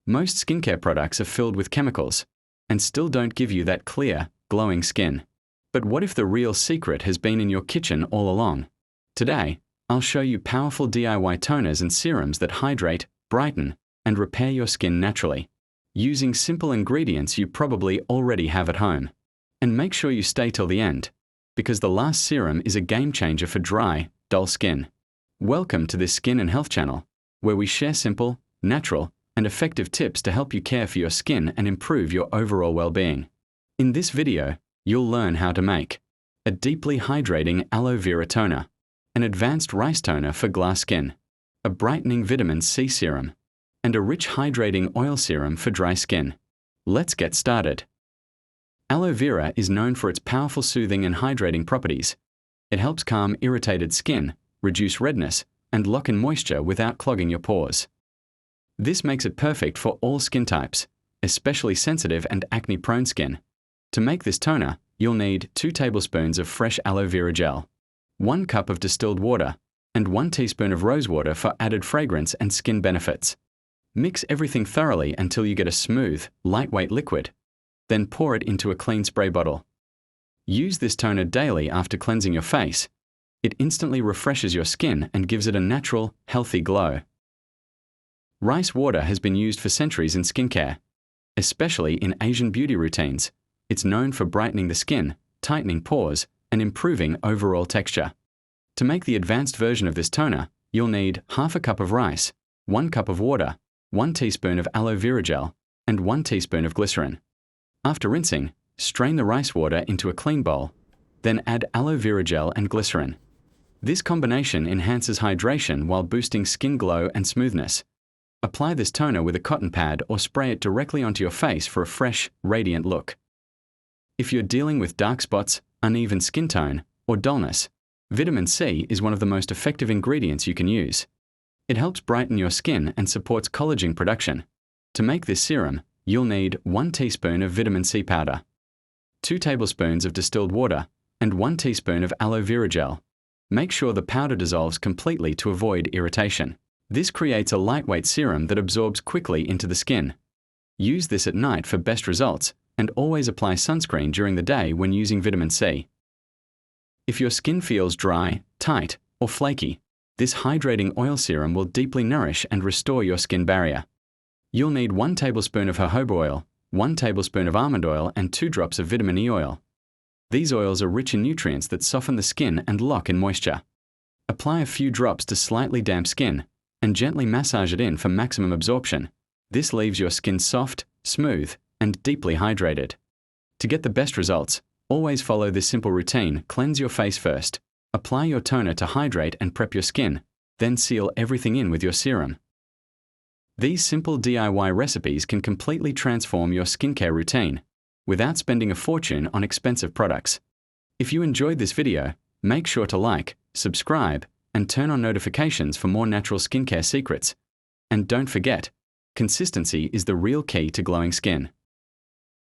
Most skincare products are filled with chemicals and still don't give you that clear, glowing skin. But what if the real secret has been in your kitchen all along? Today, I'll show you powerful DIY toners and serums that hydrate, brighten, and repair your skin naturally, using simple ingredients you probably already have at home. And make sure you stay till the end, because the last serum is a game changer for dry, dull skin. Welcome to this Skin and Health channel, where we share simple, natural, and effective tips to help you care for your skin and improve your overall well-being. In this video, you'll learn how to make a deeply hydrating aloe vera toner, an advanced rice toner for glass skin, a brightening vitamin C serum, and a rich hydrating oil serum for dry skin. Let's get started. Aloe vera is known for its powerful soothing and hydrating properties. It helps calm irritated skin, reduce redness, and lock in moisture without clogging your pores. This makes it perfect for all skin types, especially sensitive and acne-prone skin. To make this toner, you'll need 2 tablespoons of fresh aloe vera gel, 1 cup of distilled water, and 1 teaspoon of rose water for added fragrance and skin benefits. Mix everything thoroughly until you get a smooth, lightweight liquid. Then pour it into a clean spray bottle. Use this toner daily after cleansing your face. It instantly refreshes your skin and gives it a natural, healthy glow. Rice water has been used for centuries in skincare, especially in Asian beauty routines. It's known for brightening the skin, tightening pores, and improving overall texture. To make the advanced version of this toner, you'll need half a cup of rice, 1 cup of water, 1 teaspoon of aloe vera gel, and 1 teaspoon of glycerin. After rinsing, strain the rice water into a clean bowl, then add aloe vera gel and glycerin. This combination enhances hydration while boosting skin glow and smoothness. Apply this toner with a cotton pad or spray it directly onto your face for a fresh, radiant look. If you're dealing with dark spots, uneven skin tone, or dullness, vitamin C is one of the most effective ingredients you can use. It helps brighten your skin and supports collagen production. To make this serum, you'll need 1 teaspoon of vitamin C powder, 2 tablespoons of distilled water, and 1 teaspoon of aloe vera gel. Make sure the powder dissolves completely to avoid irritation. This creates a lightweight serum that absorbs quickly into the skin. Use this at night for best results, and always apply sunscreen during the day when using vitamin C. If your skin feels dry, tight, or flaky, this hydrating oil serum will deeply nourish and restore your skin barrier. You'll need 1 tablespoon of jojoba oil, 1 tablespoon of almond oil, and 2 drops of vitamin E oil. These oils are rich in nutrients that soften the skin and lock in moisture. Apply a few drops to slightly damp skin, and gently massage it in for maximum absorption. This leaves your skin soft, smooth, and deeply hydrated. To get the best results, always follow this simple routine. Cleanse your face first. Apply your toner to hydrate and prep your skin, then seal everything in with your serum. These simple DIY recipes can completely transform your skincare routine without spending a fortune on expensive products. If you enjoyed this video, make sure to like, subscribe, and turn on notifications for more natural skincare secrets. And don't forget, consistency is the real key to glowing skin.